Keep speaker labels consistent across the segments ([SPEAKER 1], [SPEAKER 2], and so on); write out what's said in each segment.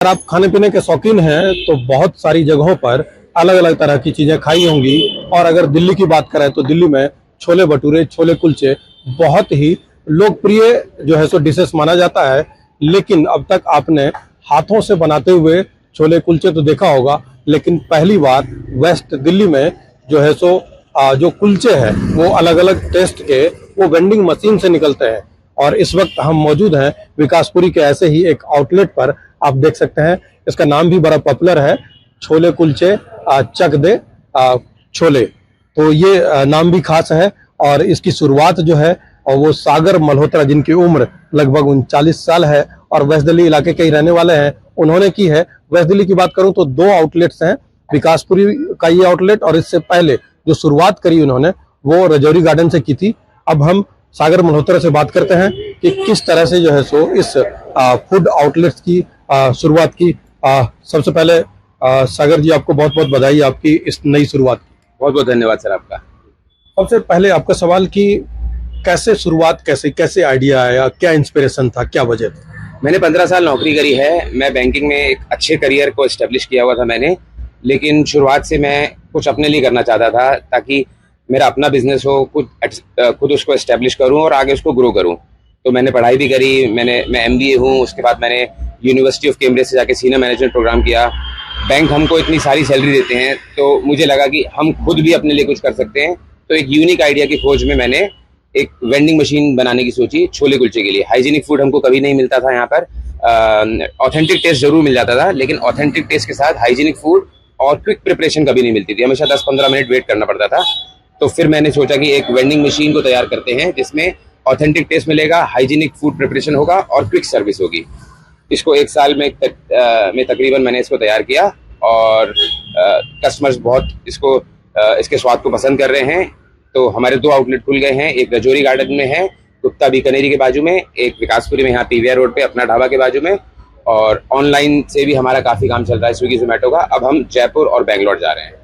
[SPEAKER 1] अगर आप खाने पीने के शौकीन हैं तो बहुत सारी जगहों पर अलग अलग तरह की चीजें खाई होंगी। और अगर दिल्ली की बात करें तो दिल्ली में छोले भटूरे, छोले कुलचे बहुत ही लोकप्रिय जो है सो डिशेस माना जाता है। लेकिन अब तक आपने हाथों से बनाते हुए छोले कुलचे तो देखा होगा, लेकिन पहली बार वेस्ट दिल्ली में जो है सो जो कुलचे हैं वो अलग अलग टेस्ट के वो वेंडिंग मशीन से निकलते हैं। और इस वक्त हम मौजूद हैं विकासपुरी के ऐसे ही एक आउटलेट पर। आप देख सकते हैं इसका नाम भी बड़ा पॉपुलर है, छोले कुलचे चक दे छोले। तो ये नाम भी खास है। और इसकी शुरुआत जो है और वो सागर मल्होत्रा, जिनकी उम्र लगभग 39 साल है और वेस्ट दिल्ली इलाके के ही रहने वाले हैं, उन्होंने की है। वेस्ट दिल्ली की बात करूं तो 2 आउटलेट्स हैं, विकासपुरी का ये आउटलेट और इससे पहले जो शुरुआत करी उन्होंने वो रजौरी गार्डन से की थी। अब हम सागर मल्होत्रा से बात करते हैं कि किस तरह से जो है सो इस फूड आउटलेट्स की शुरुआत की। सबसे पहले सागर जी, आपको बहुत बहुत बधाई आपकी इस नई शुरुआत की।
[SPEAKER 2] बहुत बहुत धन्यवाद सर आपका।
[SPEAKER 1] सबसे पहले आपका सवाल कि कैसे शुरुआत, कैसे आइडिया आया, क्या इंस्पिरेशन था, क्या वजह था?
[SPEAKER 2] मैंने 15 साल नौकरी करी है। मैं बैंकिंग में एक अच्छे करियर को एस्टेब्लिश किया हुआ था मैंने, लेकिन शुरुआत से मैं कुछ अपने लिए करना चाहता था ताकि मेरा अपना बिजनेस हो, खुद उसको एस्टेब्लिश करूं और आगे उसको ग्रो करूं। तो मैंने पढ़ाई भी करी, मैं MBA हूं। उसके बाद मैंने यूनिवर्सिटी ऑफ कैम्ब्रिज से जाके सीनियर मैनेजमेंट प्रोग्राम किया। बैंक हमको इतनी सारी सैलरी देते हैं तो मुझे लगा कि हम खुद भी अपने लिए कुछ कर सकते हैं। तो एक यूनिक आइडिया की खोज में मैंने एक वेंडिंग मशीन बनाने की सोची छोले कुलचे के लिए। हाइजीनिक फूड हमको कभी नहीं मिलता था यहाँ पर। ऑथेंटिक टेस्ट जरूर मिल जाता था, लेकिन ऑथेंटिक टेस्ट के साथ हाइजीनिक फूड और क्विक प्रिपरेशन कभी नहीं मिलती थी। हमेशा 10-15 मिनट वेट करना पड़ता था। तो फिर मैंने सोचा कि एक वेंडिंग मशीन को तैयार करते हैं जिसमें ऑथेंटिक टेस्ट मिलेगा, हाइजीनिक फूड प्रिपरेशन होगा और क्विक सर्विस होगी। इसको 1 साल में तकरीबन मैंने इसको तैयार किया और कस्टमर्स बहुत इसके स्वाद को पसंद कर रहे हैं। तो हमारे 2 आउटलेट खुल गए हैं, एक रजौरी गार्डन में है गुप्ता बीकानेरी के बाजू में, एक विकासपुरी में यहाँ PVR रोड पे अपना ढाबा के बाजू में। और ऑनलाइन से भी हमारा काफी काम चल रहा है स्विगी जोमेटो का। अब हम जयपुर और बेंगलोर जा रहे हैं।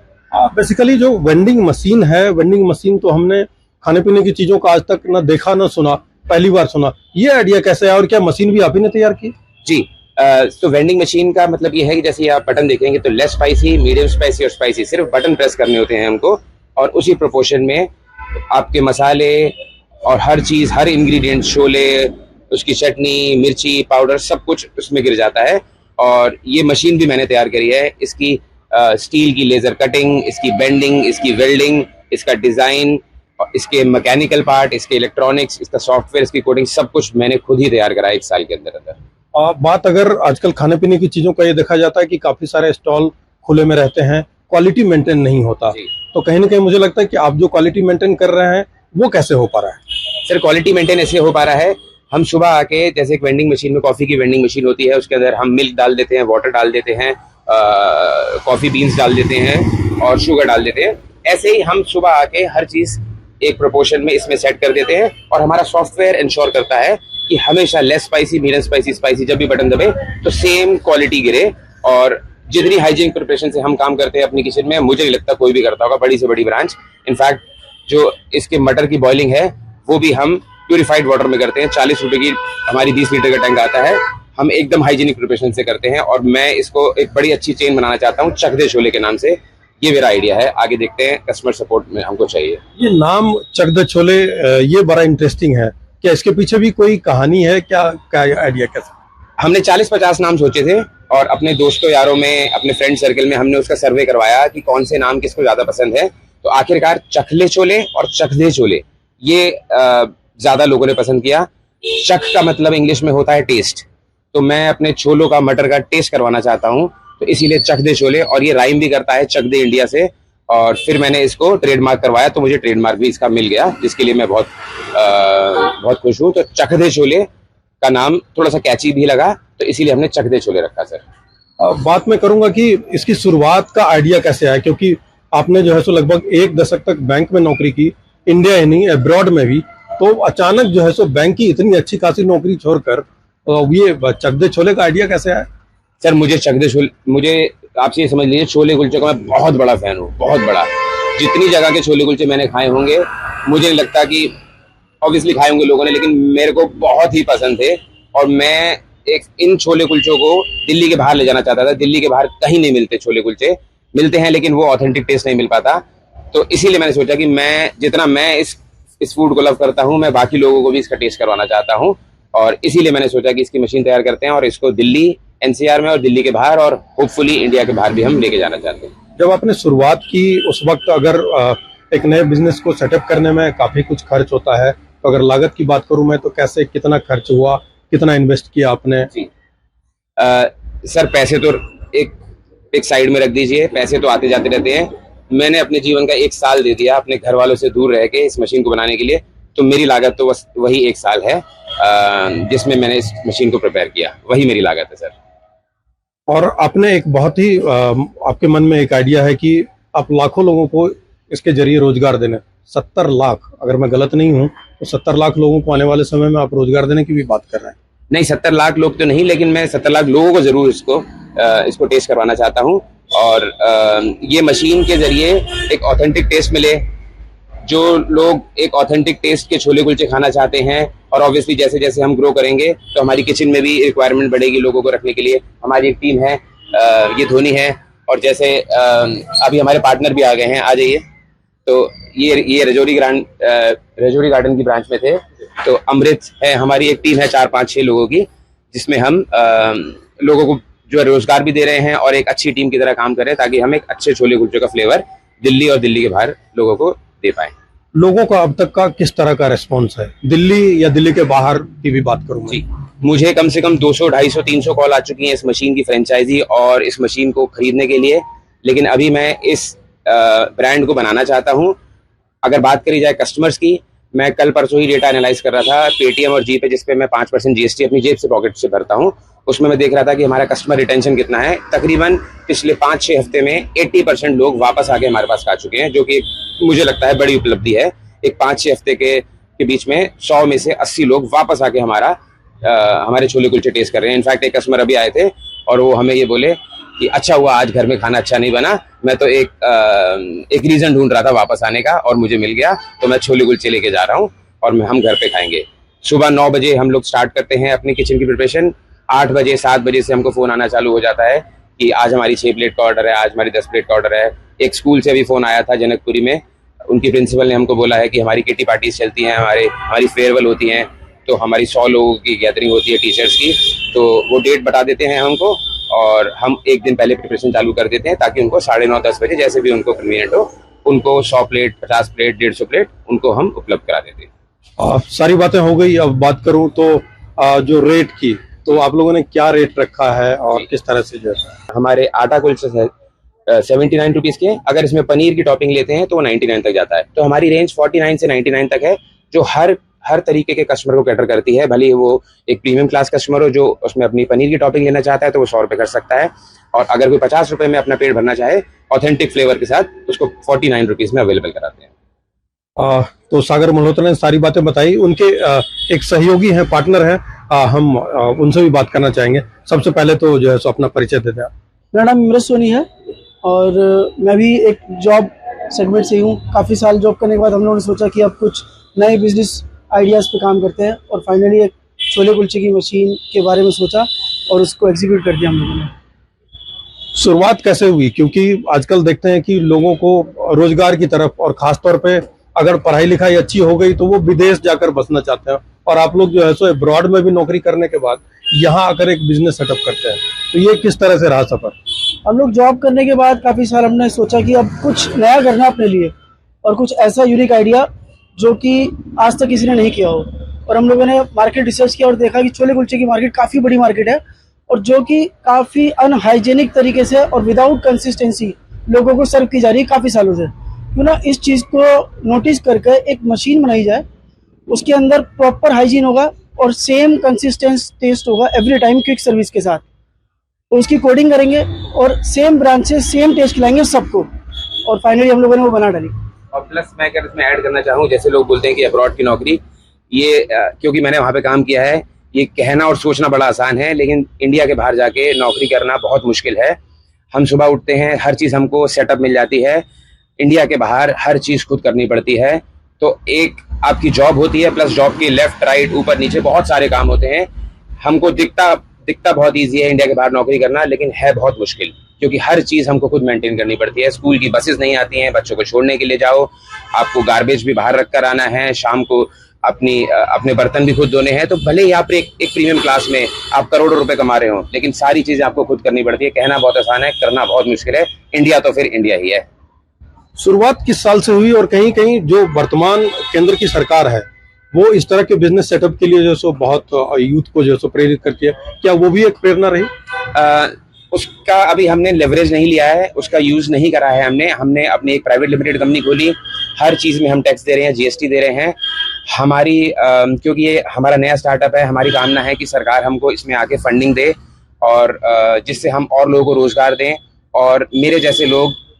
[SPEAKER 1] बेसिकली जो वेंडिंग मशीन है, वेंडिंग मशीन तो हमने खाने पीने की चीजों का आज तक ना देखा ना सुना, पहली बार सुना। ये आइडिया कैसे है और क्या मशीन भी आप ही ने तैयार की?
[SPEAKER 2] जी, तो वेंडिंग मशीन का मतलब ये है कि जैसे आप बटन देखेंगे तो लेस स्पाइसी, मीडियम स्पाइसी और स्पाइसी, सिर्फ बटन प्रेस करने होते हैं हमको। और उसी प्रोपोर्शन में आपके मसाले और हर चीज, हर इंग्रेडिएंट, छोले, उसकी चटनी, मिर्ची पाउडर, सब कुछ उसमें गिर जाता है। और ये मशीन भी मैंने तैयार करी है। इसकी स्टील की लेजर कटिंग, इसकी बेंडिंग, इसकी वेल्डिंग, इसका डिजाइन, इसके मैकेनिकल पार्ट, इसके इलेक्ट्रॉनिक्स, इसका सॉफ्टवेयर, इसकी कोडिंग, सब कुछ मैंने खुद ही तैयार करा 1 साल के अंदर अंदर।
[SPEAKER 1] बात अगर आजकल खाने पीने की चीजों का ये देखा जाता है कि काफी सारे स्टॉल खुले में रहते हैं, क्वालिटी मेंटेन नहीं होता। तो कहीं ना कहीं मुझे लगता है कि आप जो क्वालिटी मेंटेन कर रहे हैं वो कैसे हो पा रहा है?
[SPEAKER 2] सर, क्वालिटी मेंटेन ऐसे हो पा रहा है, हम सुबह आके, जैसे एक वेंडिंग मशीन में कॉफी की वेंडिंग मशीन होती है, उसके अंदर हम मिल्क डाल देते हैं, वाटर डाल देते हैं, कॉफी बीन्स डाल देते हैं और शुगर डाल देते हैं। ऐसे ही हम सुबह आके हर चीज एक प्रोपोर्शन में इसमें सेट कर देते हैं और हमारा सॉफ्टवेयर इंश्योर करता है कि हमेशा less spicy, medium spicy, spicy जब भी बटन दबे तो सेम क्वालिटी गिरे। और जितनी हाइजीनिक प्रिपरेशन से हम काम करते हैं अपनी किचन में, मुझे नहीं लगता कोई भी करता होगा, बड़ी से बड़ी ब्रांच। इनफैक्ट जो इसके मटर की बॉइलिंग है वो भी हम प्यूरिफाइड वाटर में करते हैं। 40 रुपए की हमारी 20 लीटर का टैंक आता है। हम एकदम हाइजीनिक प्रिपरेशन से करते हैं और मैं इसको एक बड़ी अच्छी चेन बनाना चाहता हूँ, चक दे छोले के नाम से। ये मेरा आइडिया है, आगे देखते हैं, कस्टमर सपोर्ट में हमको चाहिए।
[SPEAKER 1] ये नाम चक दे छोले ये बड़ा इंटरेस्टिंग है। क्या इसके पीछे भी कोई कहानी है? क्या आइडिया कैसे?
[SPEAKER 2] हमने 40-50 नाम सोचे थे और अपने दोस्तों यारों में, अपने फ्रेंड सर्कल में हमने उसका सर्वे करवाया कि कौन से नाम किसको ज्यादा पसंद है। तो आखिरकार चखले छोले और चखदे छोले ये ज्यादा लोगों ने पसंद किया। चख का मतलब इंग्लिश में होता है टेस्ट, तो मैं अपने छोलों का, मटर का टेस्ट करवाना चाहता हूँ, तो इसीलिए चक दे छोले। और ये राइम भी करता है चक दे इंडिया से। और फिर मैंने इसको ट्रेडमार्क करवाया तो मुझे ट्रेडमार्क भी इसका मिल गया, जिसके लिए मैं बहुत खुश हूँ। तो चक दे छोले का नाम थोड़ा सा कैची भी लगा, तो इसीलिए हमने चक दे छोले रखा। सर,
[SPEAKER 1] बात मैं करूंगा कि इसकी शुरुआत का आइडिया कैसे आया, क्योंकि आपने जो है सो लगभग 1 दशक तक बैंक में नौकरी की, इंडिया ही नहीं अब्रॉड में भी। तो अचानक जो है सो बैंक की इतनी अच्छी खासी नौकरी छोड़कर ये चक दे छोले का आइडिया कैसे आया?
[SPEAKER 2] सर, मुझे आपसे ये समझ लीजिए, छोले कुलचे का मैं बहुत बड़ा फैन हूँ, बहुत बड़ा। जितनी जगह के छोले कुलचे मैंने खाए होंगे, मुझे नहीं लगता कि ऑब्वियसली खाए होंगे लोगों ने, लेकिन मेरे को बहुत ही पसंद थे। और मैं इन छोले कुलचों को दिल्ली के बाहर ले जाना चाहता था। दिल्ली के बाहर कहीं नहीं मिलते छोले कुलचे, मिलते हैं लेकिन वो ऑथेंटिक टेस्ट नहीं मिल पाता। तो इसीलिए मैंने सोचा कि मैं इस फूड को लव करता हूँ, मैं बाकी लोगों को भी इसका टेस्ट करवाना चाहता हूँ, और इसीलिए मैंने सोचा कि इसकी मशीन तैयार करते हैं और इसको दिल्ली एनसीआर में और दिल्ली के बाहर और होपफुली इंडिया के बाहर भी हम लेके जाना चाहते हैं।
[SPEAKER 1] जब आपने शुरुआत की उस वक्त अगर एक नए बिजनेस को सेटअप करने में काफी कुछ खर्च होता है, तो अगर लागत की बात करूं मैं तो कैसे, कितना खर्च हुआ, कितना इन्वेस्ट किया आपने?
[SPEAKER 2] जी सर, पैसे तो एक साइड में रख दीजिए, पैसे तो आते जाते रहते हैं। मैंने अपने जीवन का 1 साल दे दिया अपने घर वालों से दूर रह के इस मशीन को बनाने के लिए, तो मेरी लागत तो बस वही 1 साल है जिसमें मैंने इस मशीन को प्रिपेयर किया, वही मेरी लागत है सर।
[SPEAKER 1] और आपने एक बहुत ही आपके मन में एक आइडिया है कि आप लाखों लोगों को इसके जरिए रोजगार देने, 70 लाख, अगर मैं गलत नहीं हूं तो 70 लाख लोगों को आने वाले समय में आप रोजगार देने की भी बात कर रहे हैं।
[SPEAKER 2] नहीं, 70 लाख लोग तो नहीं, लेकिन मैं 70 लाख लोगों को जरूर इसको टेस्ट करवाना चाहता हूँ, और ये मशीन के जरिए एक ऑथेंटिक टेस्ट मिले। जो लोग एक ऑथेंटिक टेस्ट के छोले कुलचे खाना चाहते हैं, और ऑब्वियसली जैसे जैसे हम ग्रो करेंगे तो हमारी किचन में भी रिक्वायरमेंट बढ़ेगी लोगों को रखने के लिए। हमारी एक टीम है, ये धोनी है, और जैसे अभी हमारे पार्टनर भी आ गए हैं, आ जाइए। तो ये रजौरी गार्डन की ब्रांच में थे, तो अमृत है, हमारी एक टीम है 4-5-6 लोगों की, जिसमें हम लोगों को जो रोजगार भी दे रहे हैं और एक अच्छी टीम की तरह काम कर रहे हैं, ताकि हम एक अच्छे छोले कुलचे का फ्लेवर दिल्ली और दिल्ली के बाहर लोगों को दे पाए।
[SPEAKER 1] लोगों का अब तक का किस तरह का रिस्पॉन्स है, दिल्ली या दिल्ली के बाहर की भी बात करूंगा?
[SPEAKER 2] जी, मुझे कम से कम 200, 250, 300 कॉल आ चुकी हैं इस मशीन की फ्रेंचाइजी और इस मशीन को खरीदने के लिए। लेकिन अभी मैं इस ब्रांड को बनाना चाहता हूं। अगर बात करी जाए कस्टमर्स की, मैं कल परसों ही डेटा एनालाइज कर रहा था पेटीएम और जीपे, जिसपे मैं 5% जीएसटी अपनी जेब से, पॉकेट से भरता हूं। उसमें मैं देख रहा था कि हमारा कस्टमर रिटेंशन कितना है। तकरीबन पिछले 5-6 हफ्ते में 80% लोग वापस आके हमारे पास आ चुके हैं, जो कि मुझे लगता है बड़ी उपलब्धि है। एक 5-6 हफ्ते के बीच में 100 में से 80 लोग वापस आके हमारे छोले कुलचे टेस्ट कर रहे हैं। इनफैक्ट एक कस्टमर अभी आए थे और वो हमें ये बोले कि अच्छा हुआ आज घर में खाना अच्छा नहीं बना, मैं तो एक रीजन ढूंढ रहा था वापस आने का और मुझे मिल गया, तो मैं छोले कुलचे लेके जा रहा हूँ और हम घर पे खाएंगे। सुबह 9 बजे हम लोग स्टार्ट करते हैं अपनी किचन की प्रिपरेशन। 8 बजे 7 बजे से हमको फोन आना चालू हो जाता है कि आज हमारी 6 प्लेट का ऑर्डर है, आज हमारी 10 प्लेट का ऑर्डर है। एक स्कूल से अभी फोन आया था जनकपुरी में, उनकी प्रिंसिपल ने हमको बोला है कि हमारी किटी पार्टीज चलती हैं, हमारी फेयरवेल होती हैं, तो हमारी 100 लोगों की गैदरिंग होती है टीचर्स की, तो वो डेट बता देते हैं हमको और हम एक दिन पहले प्रिपरेशन चालू कर देते हैं, ताकि उनको 9:30-10 बजे जैसे भी उनको कन्वीनियंट हो, उनको 100 प्लेट, 50 प्लेट, 150 प्लेट उनको हम उपलब्ध करा देते हैं।
[SPEAKER 1] सारी बातें हो गई। अब बात करूं तो जो रेट की, तो आप लोगों ने क्या रेट रखा है और किस तरह से जो है?
[SPEAKER 2] हमारे आटा कुलचे है 79 रुपीज के, अगर इसमें पनीर की टॉपिंग लेते हैं तो वो 99 तक जाता है। तो हमारी रेंज 49 से 99 तक है, जो हर तरीके के कस्टमर को कैटर करती है। भले वो एक प्रीमियम क्लास कस्टमर हो जो उसमें अपनी पनीर की टॉपिंग लेना चाहता है तो वो 100 रुपये कर सकता है, और अगर कोई 50 रुपये में अपना पेट भरना चाहे ऑथेंटिक फ्लेवर के साथ, उसको 49 रुपीज में अवेलेबल कराते हैं।
[SPEAKER 1] तो सागर मल्होत्रा ने सारी बातें बताई। उनके एक सहयोगी हैं, पार्टनर हैं, हम उनसे भी बात करना चाहेंगे। सबसे पहले तो जो है सो अपना परिचय दे दें।
[SPEAKER 3] मेरा नाम इमरत सोनी है और मैं भी एक जॉब सेगमेंट से हूँ। काफ़ी साल जॉब करने के बाद हम लोगों ने सोचा कि अब कुछ नए बिजनेस आइडियाज़ पे काम करते हैं, और फाइनली एक छोले कुलचे की मशीन के बारे में सोचा और उसको एग्जीक्यूट कर दिया हम लोगों ने।
[SPEAKER 1] शुरुआत कैसे हुई? क्योंकि आजकल देखते हैं कि लोगों को रोजगार की तरफ, और खासतौर पे अगर पढ़ाई लिखाई अच्छी हो गई तो वो विदेश जाकर बसना चाहते हैं, और आप लोग जो है सो अब्रॉड में भी नौकरी करने के बाद यहाँ आकर एक बिजनेस सेटअप करते हैं, तो ये किस तरह से रहा सफर?
[SPEAKER 3] हम लोग जॉब करने के बाद काफ़ी साल हमने सोचा कि अब कुछ नया करना अपने लिए, और कुछ ऐसा यूनिक आइडिया जो कि आज तक किसी ने नहीं किया हो। और हम लोगों ने मार्केट रिसर्च किया और देखा कि छोले कुलचे की मार्केट काफ़ी बड़ी मार्केट है, और जो कि काफ़ी अनहाइजेनिक तरीके से और विदाउट कंसिस्टेंसी लोगों को सर्व की जा रही है काफ़ी सालों से। क्यों ना इस चीज़ को नोटिस करके एक मशीन बनाई जाए, उसके अंदर प्रॉपर हाइजीन होगा और सेम कंसिस्टेंस टेस्ट होगा एवरी टाइम क्विक सर्विस के साथ। तो उसकी कोडिंग करेंगे और सेम ब्रांच से सेम टेस्ट लाएंगे सबको, और फाइनली हम लोगों ने वो बना डाली।
[SPEAKER 2] और प्लस मैं अगर इसमें ऐड करना चाहूँ, जैसे लोग बोलते हैं कि अब्रॉड की नौकरी, ये क्योंकि मैंने वहाँ पे काम किया है, ये कहना और सोचना बड़ा आसान है, लेकिन इंडिया के बाहर जाके नौकरी करना बहुत मुश्किल है। हम सुबह उठते हैं, हर चीज़ हमको सेटअप मिल जाती है। इंडिया के बाहर हर चीज़ खुद करनी पड़ती है। तो एक आपकी जॉब होती है, प्लस जॉब के लेफ्ट राइट ऊपर नीचे बहुत सारे काम होते हैं। हमको दिखता दिखता बहुत ईजी है इंडिया के बाहर नौकरी करना, लेकिन है बहुत मुश्किल, क्योंकि हर चीज़ हमको खुद मेंटेन करनी पड़ती है। स्कूल की बसेस नहीं आती हैं, बच्चों को छोड़ने के लिए जाओ, आपको गार्बेज भी बाहर रख कर आना है, शाम को अपने बर्तन भी खुद धोने हैं। तो भले ही आप एक प्रीमियम क्लास में आप करोड़ों रुपए कमा रहे हो, लेकिन सारी चीज़ें आपको खुद करनी पड़ती है। कहना बहुत आसान है, करना बहुत मुश्किल है। इंडिया तो फिर इंडिया ही है।
[SPEAKER 1] शुरुआत किस साल से हुई और कहीं कहीं जो वर्तमान केंद्र की सरकार है वो इस तरह के बिजनेस सेटअप के लिए जो सो बहुत यूथ को जो सो प्रेरित करती है, क्या वो भी एक प्रेरणा रही?
[SPEAKER 2] उसका अभी हमने लेवरेज नहीं लिया है, उसका यूज नहीं करा है हमने अपनी एक प्राइवेट लिमिटेड कंपनी खोली। हर चीज में हम टैक्स दे रहे हैं, जीएसटी दे रहे हैं। हमारी क्योंकि ये हमारा नया स्टार्टअप है, हमारी कामना है कि सरकार हमको इसमें आके फंडिंग दे और जिससे हम और लोगों को रोजगार दें। और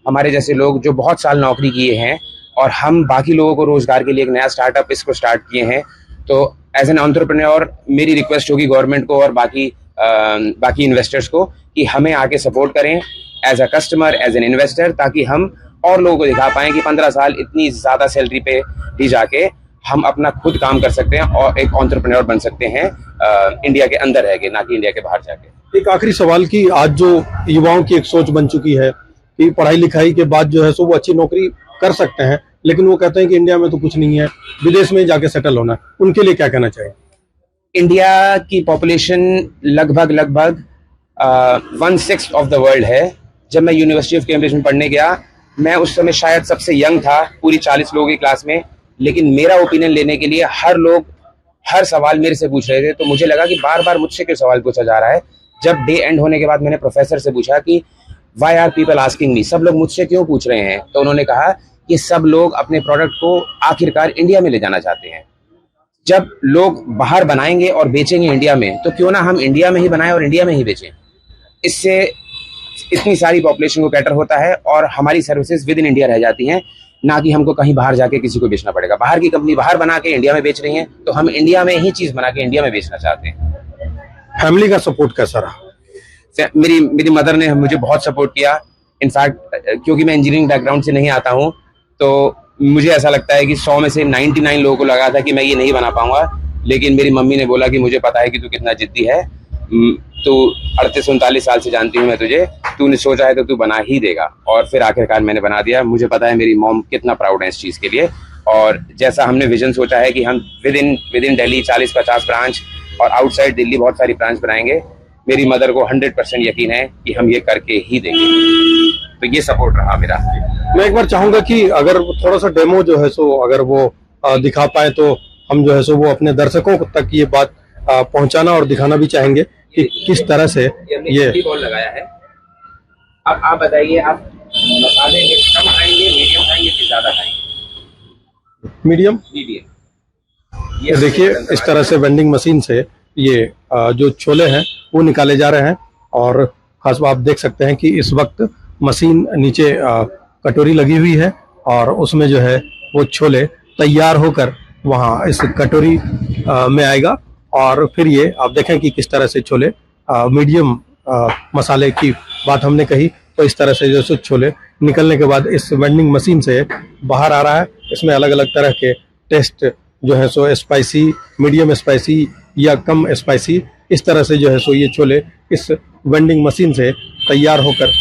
[SPEAKER 2] हमारे जैसे लोग जो बहुत साल नौकरी किए हैं और हम बाकी लोगों को रोजगार के लिए एक नया स्टार्टअप इसको स्टार्ट किए हैं। तो एज एन एंटरप्रेन्योर मेरी रिक्वेस्ट होगी गवर्नमेंट को और बाकी इन्वेस्टर्स को कि हमें आके सपोर्ट करें as a customer, as an investor, ताकि हम और लोगों को दिखा पाएं कि 15 साल इतनी ज़्यादा सैलरी पे भी जाके हम अपना खुद काम कर सकते हैं और एक एंटरप्रेन्योर बन सकते हैं इंडिया के अंदर रह के, ना कि इंडिया के बाहर जाके।
[SPEAKER 1] एक आखिरी सवाल की आज जो युवाओं की एक सोच बन चुकी है कि पढ़ाई लिखाई के बाद जो है सो वो अच्छी नौकरी कर सकते हैं, लेकिन वो कहते हैं कि इंडिया में तो कुछ नहीं है, विदेश में जाके सेटल होना है, उनके लिए क्या कहना चाहिए?
[SPEAKER 2] इंडिया की पॉपुलेशन लगभग 1/6 ऑफ द वर्ल्ड है। जब मैं यूनिवर्सिटी ऑफ कैम्ब्रिज में पढ़ने गया, मैं उस समय शायद सबसे यंग था पूरी 40 लोगों की क्लास में, लेकिन मेरा ओपिनियन लेने के लिए हर सवाल मेरे से पूछ रहे थे। तो मुझे लगा कि बार बार मुझसे क्यों सवाल पूछा जा रहा है। जब डे एंड होने के बाद मैंने प्रोफेसर से पूछा कि why are people asking me, सब लोग मुझसे क्यों पूछ रहे हैं, तो उन्होंने कहा कि सब लोग अपने प्रोडक्ट को आखिरकार इंडिया में ले जाना चाहते हैं। जब लोग बाहर बनाएंगे और बेचेंगे इंडिया में, तो क्यों ना हम इंडिया में ही बनाएं और इंडिया में ही बेचें। इससे इतनी सारी पॉपुलेशन को कैटर होता है और हमारी सर्विसेज विद इन इंडिया रह जाती हैं, ना कि हमको कहीं बाहर जाके किसी को बेचना पड़ेगा। बाहर की कंपनी बाहर बना के इंडिया में बेच रही है, तो हम इंडिया में ही चीज बना के इंडिया में बेचना चाहते हैं।
[SPEAKER 1] फैमिली का सपोर्ट कैसा रहा?
[SPEAKER 2] मेरी मदर ने मुझे बहुत सपोर्ट किया। इनफैक्ट क्योंकि मैं इंजीनियरिंग बैकग्राउंड से नहीं आता हूँ, तो मुझे ऐसा लगता है कि 100 में से 99 लोगों को लगा था कि मैं ये नहीं बना पाऊंगा, लेकिन मेरी मम्मी ने बोला कि मुझे पता है कि तू कितना जिद्दी है, तू 38-39 साल से जानती हूँ मैं तुझे, तूने सोचा है तो तू बना ही देगा। और फिर आखिरकार मैंने बना दिया। मुझे पता है मेरी मॉम कितना प्राउड है इस चीज़ के लिए। और जैसा हमने विजन सोचा है कि हम विद इन दिल्ली 40-50 ब्रांच और आउटसाइड दिल्ली बहुत सारी ब्रांच बनाएंगे, मेरी मदर को 100% यकीन है कि हम ये करके ही देंगे। तो ये सपोर्ट रहा मेरा।
[SPEAKER 1] मैं एक बार चाहूंगा कि अगर थोड़ा सा डेमो जो है सो अगर वो दिखा पाए तो हम जो है सो वो अपने दर्शकों तक ये बात पहुंचाना और दिखाना भी चाहेंगे कि किस तरह से ये
[SPEAKER 2] बॉल लगाया है। अब आप बताइए, आप मसाले कम खाएंगे, मीडियम खाएंगे कि ज्यादा खाएंगे?
[SPEAKER 1] मीडियम। ये देखिए इस तरह से वेंडिंग मशीन से ये जो छोले हैं वो निकाले जा रहे हैं और खास बात आप देख सकते हैं कि इस वक्त मशीन नीचे कटोरी लगी हुई है और उसमें जो है वो छोले तैयार होकर वहाँ इस कटोरी में आएगा और फिर ये आप देखें कि किस तरह से छोले मीडियम मसाले की बात हमने कही, तो इस तरह से जो छोले निकलने के बाद इस वेंडिंग मशीन से बाहर आ रहा है। इसमें अलग अलग तरह के टेस्ट जो है सो स्पाइसी, मीडियम स्पाइसी या कम स्पाइसी, इस तरह से जो है सो ये छोले इस वेंडिंग मशीन से तैयार होकर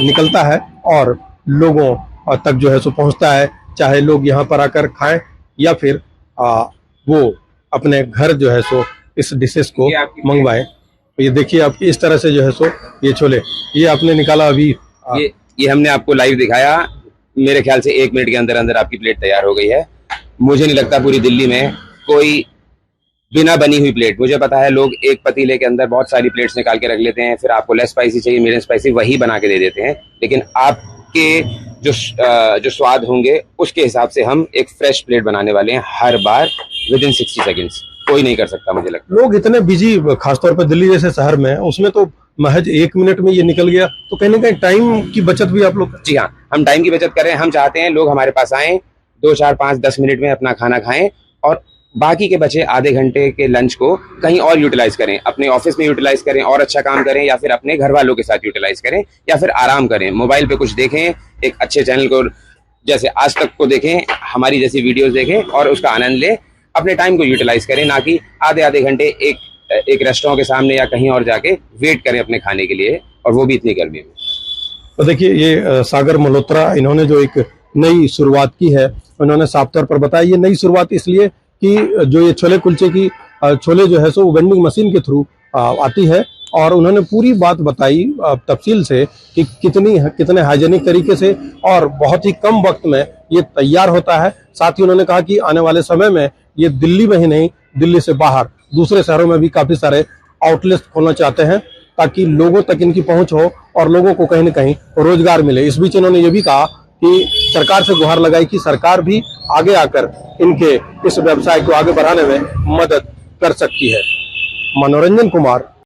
[SPEAKER 1] निकलता है और लोगों तक जो है सो पहुंचता है, चाहे लोग यहाँ पर आकर खाएं या फिर वो अपने घर जो है सो इस डिशेस को मंगवाएं। ये देखिए आप इस तरह से जो है सो ये छोले ये आपने निकाला अभी।
[SPEAKER 2] ये हमने आपको लाइव दिखाया। मेरे ख्याल से 1 मिनट के अंदर अंदर आपकी प्लेट तैयार हो गई है। मुझे नहीं लगता पूरी दिल्ली में कोई बिना बनी हुई प्लेट, मुझे पता है लोग एक पतीले के अंदर बहुत सारी प्लेट्स निकाल के रख लेते हैं, फिर आपको लेस स्पाइसी चाहिए, मीडियम स्पाइसी, वही बना के दे देते हैं। लेकिन आपके जो स्वाद होंगे उसके हिसाब से हम एक फ्रेश प्लेट बनाने वाले हैं हर बार विद इन 60 सेकेंड्स। कोई नहीं कर सकता मुझे लगता।
[SPEAKER 1] लोग इतने बिजी खासतौर पर दिल्ली जैसे शहर में, उसमें तो महज 1 मिनट में ये निकल गया, तो कहीं ना कहीं टाइम की बचत भी आप लोग।
[SPEAKER 2] जी हाँ, हम टाइम की बचत करें। हम चाहते हैं लोग हमारे पास आएं, 2, 4, 5, 10 मिनट में अपना खाना खाएं और बाकी के बचे आधे घंटे के लंच को कहीं और यूटिलाइज करें, अपने ऑफिस में यूटिलाइज करें और अच्छा काम करें, या फिर अपने घर वालों के साथ यूटिलाइज करें, या फिर आराम करें, मोबाइल पे कुछ देखें, एक अच्छे चैनल को जैसे आज तक को देखें, हमारी जैसी वीडियोस देखें और उसका आनंद लें। अपने टाइम को यूटिलाइज करें, ना कि आधे घंटे एक एक रेस्टोरेंट के सामने या कहीं और जाके वेट करें अपने खाने के लिए, और वो भी इतनी गर्मी में।
[SPEAKER 1] तो देखिए ये सागर मल्होत्रा इन्होंने जो एक नई शुरुआत की है, उन्होंने साफ तौर पर बताया ये नई शुरुआत इसलिए कि जो ये छोले कुलचे की छोले जो है सो वो वेंडिंग मशीन के थ्रू आती है, और उन्होंने पूरी बात बताई तफसील से कि कितने हाइजेनिक तरीके से और बहुत ही कम वक्त में ये तैयार होता है। साथ ही उन्होंने कहा कि आने वाले समय में ये दिल्ली में ही नहीं, दिल्ली से बाहर दूसरे शहरों में भी काफी सारे आउटलेट्स खोलना चाहते हैं ताकि लोगों तक इनकी पहुंच हो और लोगों को कहीं न कहीं रोजगार मिले। इस बीच इन्होंने ये भी कहा कि सरकार से गुहार लगाई कि सरकार भी आगे आकर इनके इस व्यवसाय को आगे बढ़ाने में मदद कर सकती है। मनोरंजन कुमार,